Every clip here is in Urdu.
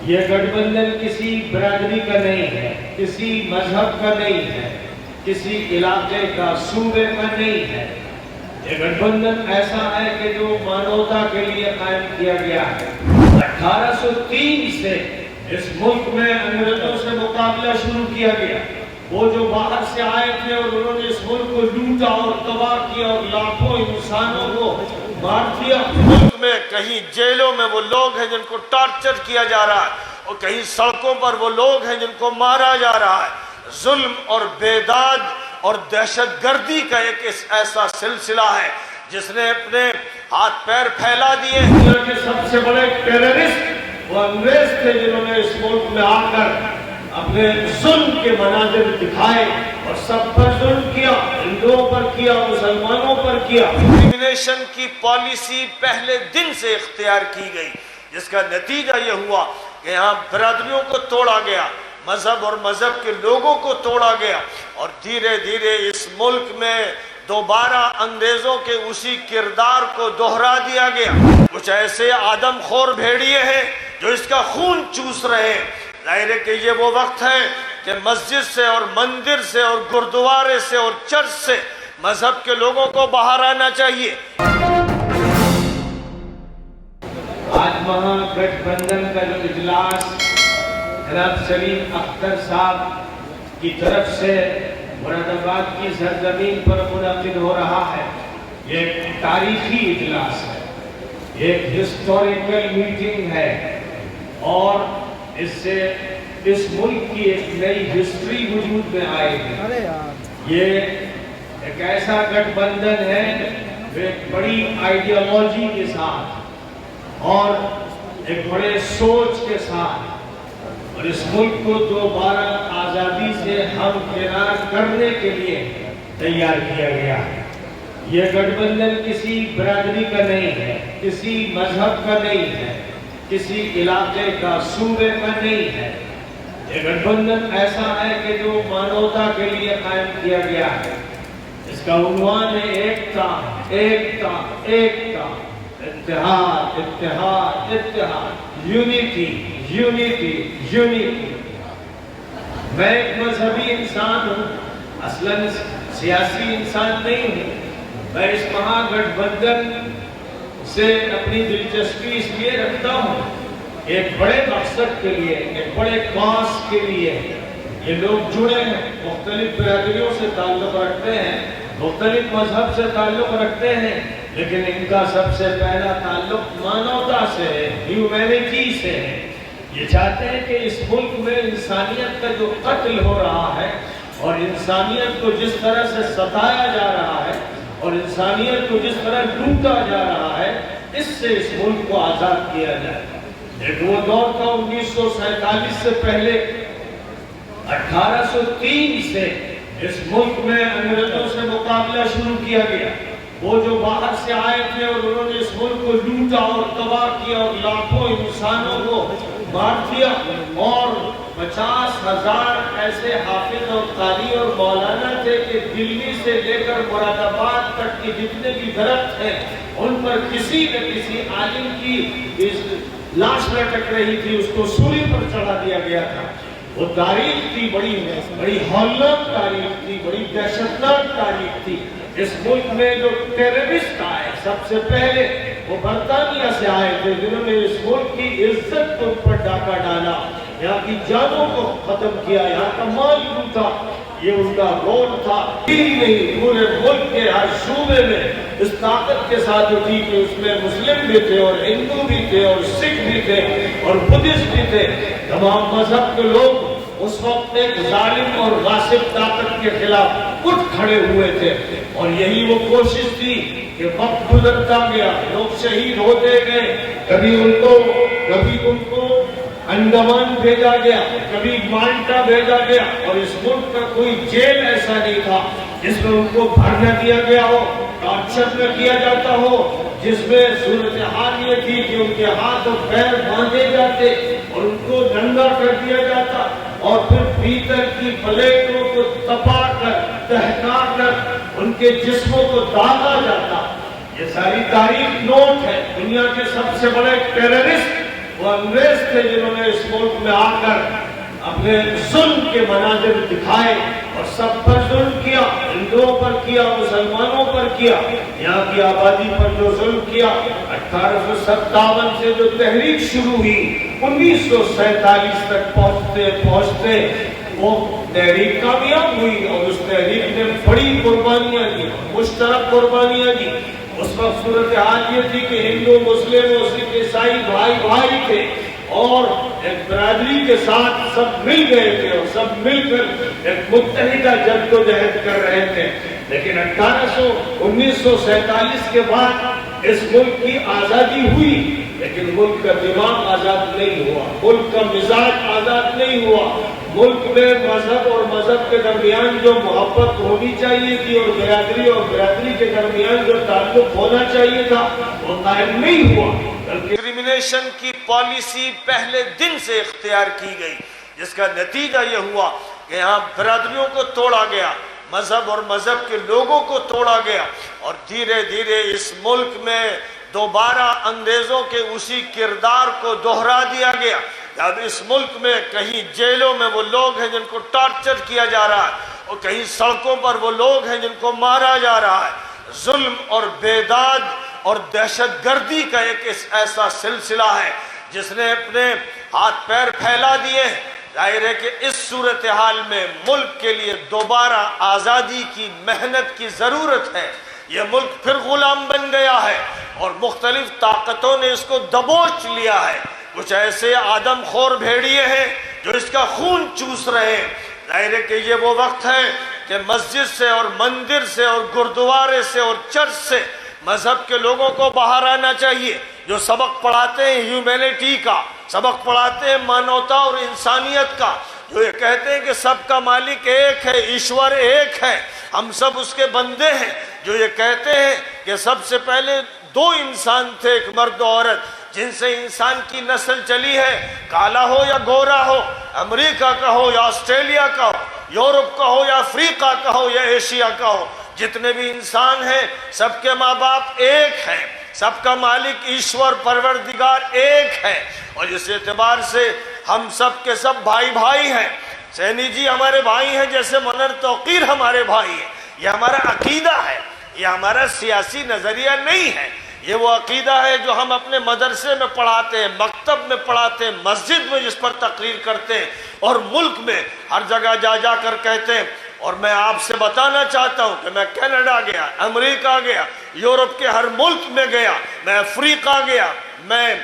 یہ گٹھ کسی برادری کا نہیں ہے، کسی مذہب کا نہیں ہے، کسی علاقے کا، صوبے کا نہیں ہے۔ یہ گٹھ ایسا ہے کہ جو مانوتا کے لیے قائم کیا گیا ہے۔ 1803 سے اس ملک میں انگریزوں سے مقابلہ شروع کیا گیا۔ وہ جو باہر سے آئے تھے اور انہوں نے اس ملک کو لوٹا اور تباہ کیا اور لاکھوں انسانوں کو مار دیا۔ ملک میں کہیں جیلوں میں وہ لوگ ہیں جن کو ٹارچر کیا جا رہا ہے، اور کہیں سڑکوں پر وہ لوگ ہیں جن کو مارا جا رہا ہے۔ ظلم اور بیداد اور دہشت گردی کا ایک ایسا سلسلہ ہے جس نے اپنے ہاتھ پیر پھیلا دیے۔ دنیا کے سب سے بڑے ٹیررسٹ وہ انگریز تھے جنہوں نے اس ملک میں آ کر اپنے ظلم کے مناظر دکھائے اور سب پر ظلم کیا، ہندوؤں پر کیا، مسلمانوں پر کیا۔ ایلیمنیشن کی پالیسی پہلے دن سے اختیار کی گئی، جس کا نتیجہ یہ ہوا کہ یہاں برادریوں کو توڑا گیا، مذہب اور مذہب کے لوگوں کو توڑا گیا، اور دھیرے دھیرے اس ملک میں دوبارہ انگریزوں کے اسی کردار کو دہرا دیا گیا۔ کچھ ایسے آدم خور بھیڑیے ہیں جو اس کا خون چوس رہے ہیں۔ ظاہر ہے کہ یہ وہ وقت ہے کہ مسجد سے اور مندر سے اور گردوارے سے اور چرچ سے مذہب کے لوگوں کو باہر آنا چاہیے۔ آج وہاں گٹھ بندھن کا جو اجلاس جناب سلیم اختر صاحب کی طرف سے مراد آباد کی سرزمین پر منعقد ہو رہا ہے، یہ ایک تاریخی اجلاس ہے، یہ ایک ہسٹوریکل میٹنگ ہے، اور اس سے اس ملک کی ایک نئی ہسٹری وجود میں آئے گی۔ یہ ایک ایسا گٹھ بندھن ہے جو ایک بڑی آئیڈیالوجی کے ساتھ اور ایک بڑے سوچ کے ساتھ، اور اس ملک کو دوبارہ آزادی سے ہمکنار کرنے کے لیے تیار کیا گیا ہے۔ یہ گٹھ بندھن کسی برادری کا نہیں ہے، کسی مذہب کا نہیں ہے، کسی علاقے کا، صوبے کا نہیں ہے۔ یہ گٹھ بندھن ایسا ہے کہ جو مانوتا کے لیے قائم کیا گیا ہے۔ اس کا عنوان ہے ایکتا، ایکتا، ایکتا، اتحاد، اتحاد، اتحاد، یونیٹی، یونیٹی، یونیٹی۔ میں ایک مذہبی انسان ہوں، اصلاً سیاسی انسان نہیں ہوں۔ میں اس مہا گٹھ بندھن سے اپنی دلچسپی اس لیے رکھتا ہوں، ایک بڑے مقصد کے لیے، ایک بڑے کاز کے لیے یہ لوگ جڑے ہیں، مختلف برادریوں سے تعلق رکھتے ہیں، مختلف مذہب سے تعلق رکھتے ہیں، لیکن ان کا سب سے پہلا تعلق مانوتا سے ہے، ہیومینٹی سے ہے۔ یہ چاہتے ہیں کہ اس ملک میں انسانیت کا جو قتل ہو رہا ہے اور انسانیت کو جس طرح سے ستایا جا رہا ہے اور انسانیت کو جس طرح لوٹا جا رہا ہے، اس سے اس ملک کو آزاد کیا جائے۔ ایک وہ دور تھا 1947 سے پہلے، 1803 سے اس ملک میں انگریزوں سے مقابلہ شروع کیا گیا۔ وہ جو باہر سے آئے تھے اور انہوں نے اس ملک کو لوٹا اور تباہ کیا اور لاکھوں انسانوں کو مار دیا، اور 50,000 ایسے حافظ اور قاری اور مولانا تھے کہ دلی سے لے کر مراد آباد تک کے جتنے بھی درخت ہیں ان پر کسی نہ کسی عالم کی لاش لٹک رہی تھی، اس کو سولی پر چڑھا دیا گیا تھا۔ وہ تاریخ تھی، بڑی ہولناک تاریخ تھی، بڑی دہشتناک تاریخ تھی۔ اس ملک میں جو ٹیررسٹ آئے سب سے پہلے وہ برطانیہ سے آئے تھے، جنہوں نے اس ملک کی عزت کو پر ڈاکہ ڈالا، یہاں کی جانوں کو ختم کیا، یہاں کا مال لوٹا۔ یہ ان کا رول تھا، نہیں پورے ملک کے ہر شعبے میں اس طاقت کے ساتھ اٹھی کہ اس میں مسلم بھی تھے اور ہندو بھی تھے اور سکھ بھی تھے اور بدھسٹ بھی تھے۔ تمام مذہب کے لوگ اس وقت ایک ظالم اور غاصب طاقت کے خلاف اٹھ کھڑے ہوئے تھے، اور یہی وہ کوشش تھی کہ وقت گزرتا گیا، لوگ شہید ہوتے گئے، کبھی ان کو انڈمان بھیجا گیا، کبھی مالٹا بھیجا گیا، اور اس ملک کا کوئی جیل ایسا نہیں تھا جس میں ان کو بھر نہ دیا گیا ہو، ٹارچر نہ کیا جاتا ہو، جس میں صورتحال یہ تھی کہ ان کے ہاتھ اور پیر باندھے جاتے اور ان کو ننگا کر دیا جاتا، اور پھر بھیتر کی پلیٹوں کو تپا کر، دہکا کر ان کے جسموں کو داغا جاتا۔ یہ ساری تاریخ نوٹ ہے۔ دنیا کے سب سے بڑے ٹیررسٹ وہ انگریز تھے جنہوں نے اس ملک میں آ کر اپنے ظلم کے مناظر دکھائے اور سب پر ظلم کیا، ہندوؤں پر کیا، مسلمانوں پر کیا، یہاں کی آبادی پر جو ظلم کیا۔ 1857 سے جو تحریک شروع ہوئی 1947 تک پہنچتے وہ تحریک کامیاب ہوئی، اور اس تحریک نے بڑی قربانیاں دی، مشترک قربانیاں دی۔ اس وقت صورتحال یہ تھی کہ ہندو مسلم اور سکھ عیسائی بھائی بھائی تھے، اور ایک برادری کے ساتھ سب مل گئے تھے، اور سب مل کر ایک متحدہ جدوجہد کر رہے تھے۔ لیکن 1947 کے بعد اس ملک کی آزادی ہوئی، لیکن ملک کا دماغ آزاد نہیں ہوا، ملک کا مزاج آزاد نہیں ہوا۔ ملک میں مذہب اور مذہب کے درمیان جو محبت ہونی چاہیے تھی، اور برادری کے درمیان جو تعلق ہونا چاہیے تھا، وہ قائم نہیں ہوا، بلکہ ڈسکریمنیشن کی پالیسی پہلے دن سے اختیار کی گئی، جس کا نتیجہ یہ ہوا کہ یہاں برادریوں کو توڑا گیا، مذہب اور مذہب کے لوگوں کو توڑا گیا، اور دھیرے دھیرے اس ملک میں دوبارہ انگریزوں کے اسی کردار کو دہرا دیا گیا۔ اب اس ملک میں کہیں جیلوں میں وہ لوگ ہیں جن کو ٹارچر کیا جا رہا ہے، اور کہیں سڑکوں پر وہ لوگ ہیں جن کو مارا جا رہا ہے۔ ظلم اور بیداد اور دہشت گردی کا ایک ایسا سلسلہ ہے جس نے اپنے ہاتھ پیر پھیلا دیے۔ ظاہر ہے کہ اس صورتحال میں ملک کے لیے دوبارہ آزادی کی محنت کی ضرورت ہے۔ یہ ملک پھر غلام بن گیا ہے، اور مختلف طاقتوں نے اس کو دبوچ لیا ہے۔ کچھ ایسے آدم خور بھیڑیے ہیں جو اس کا خون چوس رہے ہیں۔ ظاہر ہے کہ یہ وہ وقت ہے کہ مسجد سے اور مندر سے اور گردوارے سے اور چرچ سے مذہب کے لوگوں کو باہر آنا چاہیے، جو سبق پڑھاتے ہیں ہیومینٹی کا، سبق پڑھاتے ہیں مانوتا اور انسانیت کا، جو یہ کہتے ہیں کہ سب کا مالک ایک ہے، ایشور ایک ہے، ہم سب اس کے بندے ہیں، جو یہ کہتے ہیں کہ سب سے پہلے دو انسان تھے، ایک مرد و عورت، جن سے انسان کی نسل چلی ہے، کالا ہو یا گورا ہو، امریکہ کا ہو یا آسٹریلیا کا ہو، یورپ کا ہو یا افریقہ کا ہو یا ایشیا کا ہو، جتنے بھی انسان ہیں سب کے ماں باپ ایک ہیں، سب کا مالک ایشور پروردگار ایک ہے، اور اس اعتبار سے ہم سب کے سب بھائی بھائی ہیں۔ سینی جی ہمارے بھائی ہیں، جیسے منر توقیر ہمارے بھائی ہیں۔ یہ ہمارا عقیدہ ہے، یہ ہمارا سیاسی نظریہ نہیں ہے، یہ وہ عقیدہ ہے جو ہم اپنے مدرسے میں پڑھاتے ہیں، مکتب میں پڑھاتے ہیں، مسجد میں جس پر تقریر کرتے ہیں، اور ملک میں ہر جگہ جا جا کر کہتے ہیں۔ اور میں آپ سے بتانا چاہتا ہوں کہ میں کینیڈا گیا، امریکہ گیا، یورپ کے ہر ملک میں گیا، میں افریقہ گیا، میں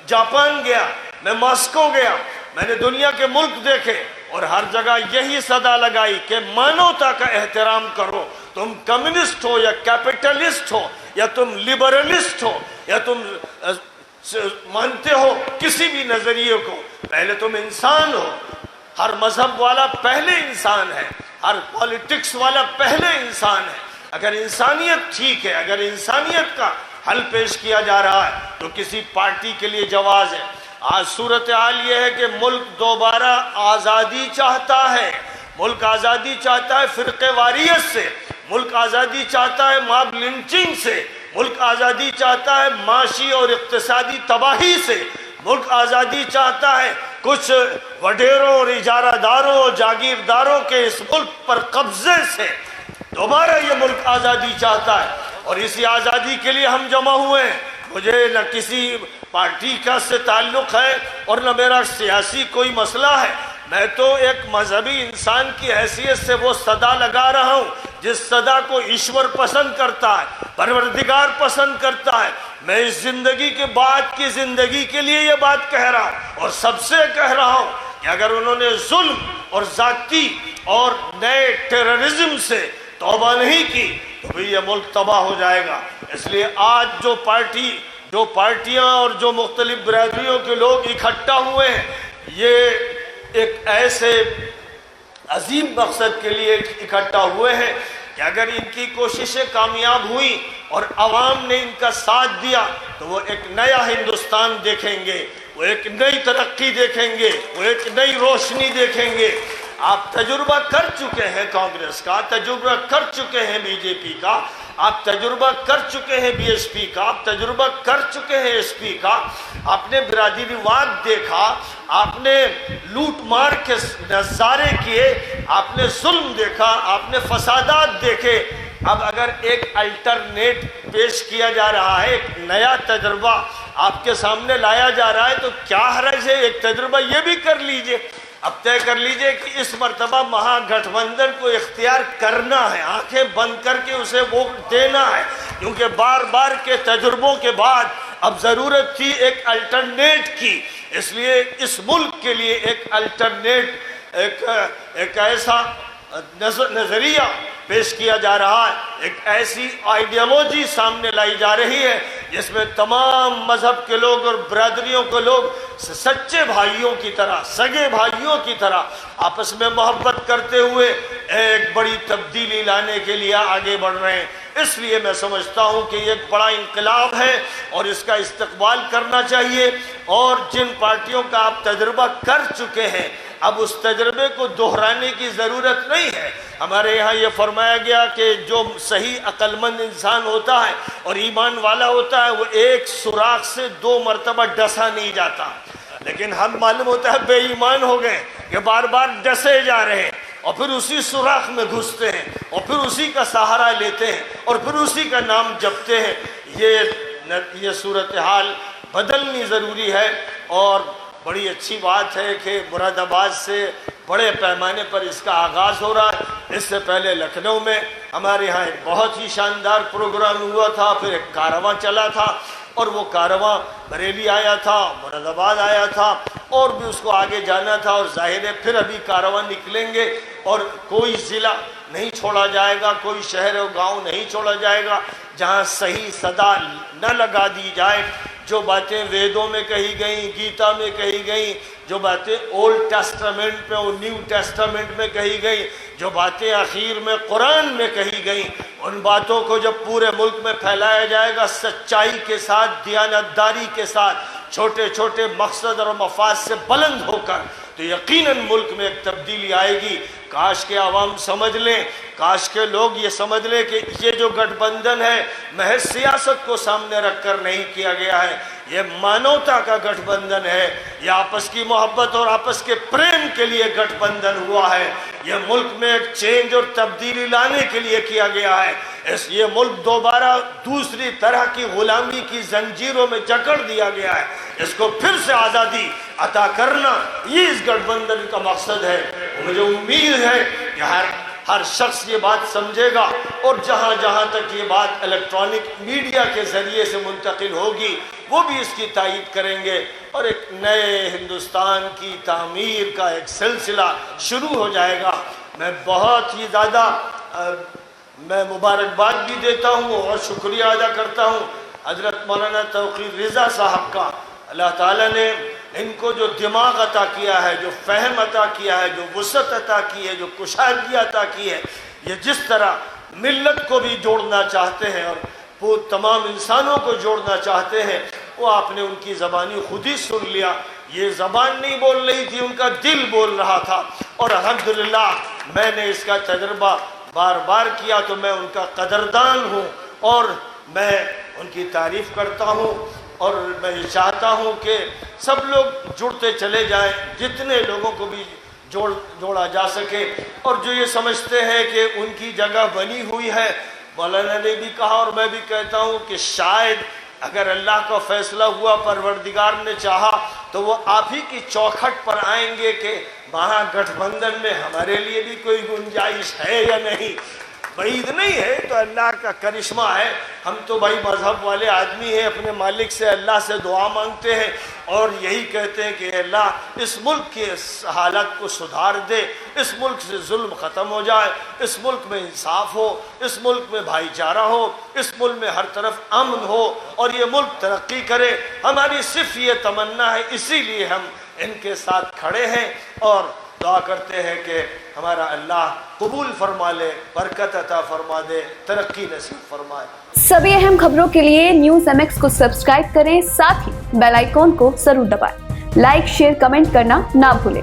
جاپان گیا، میں ماسکو گیا، میں نے دنیا کے ملک دیکھے، اور ہر جگہ یہی صدا لگائی کہ مانوتا کا احترام کرو۔ تم کمیونسٹ ہو یا کیپٹلسٹ ہو، یا تم لبرلسٹ ہو، یا تم مانتے ہو کسی بھی نظریے کو، پہلے تم انسان ہو۔ ہر مذہب والا پہلے انسان ہے، ہر پالیٹکس والا پہلے انسان ہے۔ اگر انسانیت ٹھیک ہے، اگر انسانیت کا حل پیش کیا جا رہا ہے تو کسی پارٹی کے لیے جواز ہے۔ آج صورتحال یہ ہے کہ ملک دوبارہ آزادی چاہتا ہے، ملک آزادی چاہتا ہے فرقے واریت سے، ملک آزادی چاہتا ہے ماب لنچنگ سے، ملک آزادی چاہتا ہے معاشی اور اقتصادی تباہی سے، ملک آزادی چاہتا ہے کچھ وڈیروں اور اجارہ داروں اور جاگیرداروں کے اس ملک پر قبضے سے۔ دوبارہ یہ ملک آزادی چاہتا ہے، اور اسی آزادی کے لیے ہم جمع ہوئے ہیں۔ مجھے نہ کسی پارٹی کا سے تعلق ہے اور نہ میرا سیاسی کوئی مسئلہ ہے، میں تو ایک مذہبی انسان کی حیثیت سے وہ صدا لگا رہا ہوں جس صدا کو ایشور پسند کرتا ہے، پروردگار پسند کرتا ہے۔ میں اس زندگی کے بعد کی زندگی کے لیے یہ بات کہہ رہا ہوں، اور سب سے کہہ رہا ہوں کہ اگر انہوں نے ظلم اور ذاتی اور نئے ٹیررزم سے توبہ نہیں کی تو بھی یہ ملک تباہ ہو جائے گا۔ اس لیے آج جو پارٹیاں اور جو مختلف برادریوں کے لوگ اکٹھا ہوئے ہیں، یہ ایک ایسے عظیم مقصد کے لیے اکٹھا ہوئے ہیں کہ اگر ان کی کوششیں کامیاب ہوئیں اور عوام نے ان کا ساتھ دیا تو وہ ایک نیا ہندوستان دیکھیں گے، وہ ایک نئی ترقی دیکھیں گے، وہ ایک نئی روشنی دیکھیں گے۔ آپ تجربہ کر چکے ہیں کانگریس کا، تجربہ کر چکے ہیں بی جے پی کا، آپ تجربہ کر چکے ہیں بی ایس پی کا، آپ تجربہ کر چکے ہیں ایس پی کا، آپ نے برادریواد دیکھا، آپ نے لوٹ مار کے نظارے کیے، آپ نے ظلم دیکھا، آپ نے فسادات دیکھے۔ اب اگر ایک الٹرنیٹ پیش کیا جا رہا ہے، ایک نیا تجربہ آپ کے سامنے لایا جا رہا ہے، تو کیا حرج ہے ایک تجربہ یہ بھی کر لیجئے۔ اب طے کر لیجئے کہ اس مرتبہ مہا گٹھ بندھن کو اختیار کرنا ہے، آنکھیں بند کر کے اسے ووٹ دینا ہے، کیونکہ بار بار کے تجربوں کے بعد اب ضرورت تھی ایک الٹرنیٹ کی۔ اس لیے اس ملک کے لیے ایک الٹرنیٹ، ایک ایسا نظریہ پیش کیا جا رہا ہے، ایک ایسی آئیڈیالوجی سامنے لائی جا رہی ہے جس میں تمام مذہب کے لوگ اور برادریوں کے لوگ سچے بھائیوں کی طرح، سگے بھائیوں کی طرح آپس میں محبت کرتے ہوئے ایک بڑی تبدیلی لانے کے لیے آگے بڑھ رہے ہیں۔ اس لیے میں سمجھتا ہوں کہ یہ ایک بڑا انقلاب ہے اور اس کا استقبال کرنا چاہیے، اور جن پارٹیوں کا آپ تجربہ کر چکے ہیں اب اس تجربے کو دہرانے کی ضرورت نہیں ہے۔ ہمارے یہاں یہ فرمایا گیا کہ جو صحیح عقل مند انسان ہوتا ہے اور ایمان والا ہوتا ہے وہ ایک سوراخ سے 2 مرتبہ ڈسا نہیں جاتا، لیکن ہم معلوم ہوتا ہے بے ایمان ہو گئے کہ بار بار ڈسے جا رہے ہیں اور پھر اسی سوراخ میں گھستے ہیں اور پھر اسی کا سہارا لیتے ہیں اور پھر اسی کا نام جپتے ہیں۔ یہ صورتحال بدلنی ضروری ہے، اور بڑی اچھی بات ہے کہ مراد آباد سے بڑے پیمانے پر اس کا آغاز ہو رہا ہے۔ اس سے پہلے لکھنؤ میں ہمارے ہاں ایک بہت ہی شاندار پروگرام ہوا تھا، پھر ایک کارواں چلا تھا، اور وہ کارواں بریلی آیا تھا، مراد آباد آیا تھا، اور بھی اس کو آگے جانا تھا، اور ظاہر ہے پھر ابھی کارواں نکلیں گے، اور کوئی ضلع نہیں چھوڑا جائے گا، کوئی شہر و گاؤں نہیں چھوڑا جائے گا جہاں صحیح صدا نہ لگا دی جائے۔ جو باتیں ویدوں میں کہی گئیں، گیتا میں کہی گئیں، جو باتیں اولڈ ٹیسٹامنٹ میں اور نیو ٹیسٹامنٹ میں کہی گئیں، جو باتیں اخیر میں قرآن میں کہی گئیں، ان باتوں کو جب پورے ملک میں پھیلایا جائے گا سچائی کے ساتھ، دیانتداری کے ساتھ، چھوٹے چھوٹے مقصد اور مفاد سے بلند ہو کر، تو یقیناً ملک میں ایک تبدیلی آئے گی۔ کاش کے عوام سمجھ لیں، کاش کے لوگ یہ سمجھ لیں کہ یہ جو گٹھ بندھن ہے محض سیاست کو سامنے رکھ کر نہیں کیا گیا ہے، یہ مانوتا کا گٹھ بندھن ہے، یہ آپس کی محبت اور آپس کے پریم کے لیے گٹھ بندھن ہوا ہے، یہ ملک میں ایک چینج اور تبدیلی لانے کے لیے کیا گیا ہے۔ یہ ملک دوبارہ دوسری طرح کی غلامی کی زنجیروں میں جکڑ دیا گیا ہے، اس کو پھر سے آزادی عطا کرنا، یہ اس گٹھ بندھن کا مقصد ہے۔ مجھے امید ہے کہ ہر شخص یہ بات سمجھے گا، اور جہاں جہاں تک یہ بات الیکٹرانک میڈیا کے ذریعے سے منتقل ہوگی وہ بھی اس کی تائید کریں گے، اور ایک نئے ہندوستان کی تعمیر کا ایک سلسلہ شروع ہو جائے گا۔ میں بہت ہی زیادہ میں مبارکباد بھی دیتا ہوں اور شکریہ ادا کرتا ہوں حضرت مولانا توقیر رضا صاحب کا۔ اللہ تعالیٰ نے ان کو جو دماغ عطا کیا ہے، جو فہم عطا کیا ہے، جو وسعت عطا کی ہے، جو کشادگی عطا کی ہے، یہ جس طرح ملت کو بھی جوڑنا چاہتے ہیں اور وہ تمام انسانوں کو جوڑنا چاہتے ہیں، وہ آپ نے ان کی زبانی خود ہی سن لیا۔ یہ زبان نہیں بول رہی تھی، ان کا دل بول رہا تھا، اور الحمدللہ میں نے اس کا تجربہ بار بار کیا، تو میں ان کا قدردان ہوں اور میں ان کی تعریف کرتا ہوں، اور میں یہ چاہتا ہوں کہ سب لوگ جڑتے چلے جائیں، جتنے لوگوں کو بھی جوڑا جا سکے، اور جو یہ سمجھتے ہیں کہ ان کی جگہ بنی ہوئی ہے، مولانا نے بھی کہا اور میں بھی کہتا ہوں کہ شاید اگر اللہ کا فیصلہ ہوا، پروردگار نے چاہا، تو وہ آپ ہی کی چوکھٹ پر آئیں گے کہ مہا گٹھ بندھن میں ہمارے لیے بھی کوئی گنجائش ہے یا نہیں۔ بعید نہیں ہے تو اللہ کا کرشمہ ہے۔ ہم تو بھائی مذہب والے آدمی ہیں، اپنے مالک سے اللہ سے دعا مانگتے ہیں اور یہی کہتے ہیں کہ اللہ اس ملک کی حالت کو سدھار دے، اس ملک سے ظلم ختم ہو جائے، اس ملک میں انصاف ہو، اس ملک میں بھائی چارہ ہو، اس ملک میں ہر طرف امن ہو اور یہ ملک ترقی کرے۔ ہماری صرف یہ تمنا ہے، اسی لیے ہم ان کے ساتھ کھڑے ہیں اور دعا کرتے ہیں کہ ہمارا اللہ قبول فرما لے، برکت عطا فرما دے، ترقی نصیب فرمائے۔ سبھی اہم خبروں کے لیے نیوز MX کو سبسکرائب کریں، ساتھ ہی بیل آئیکن کو ضرور دبائیں۔ لائک، شیئر، کمنٹ کرنا نہ بھولیں۔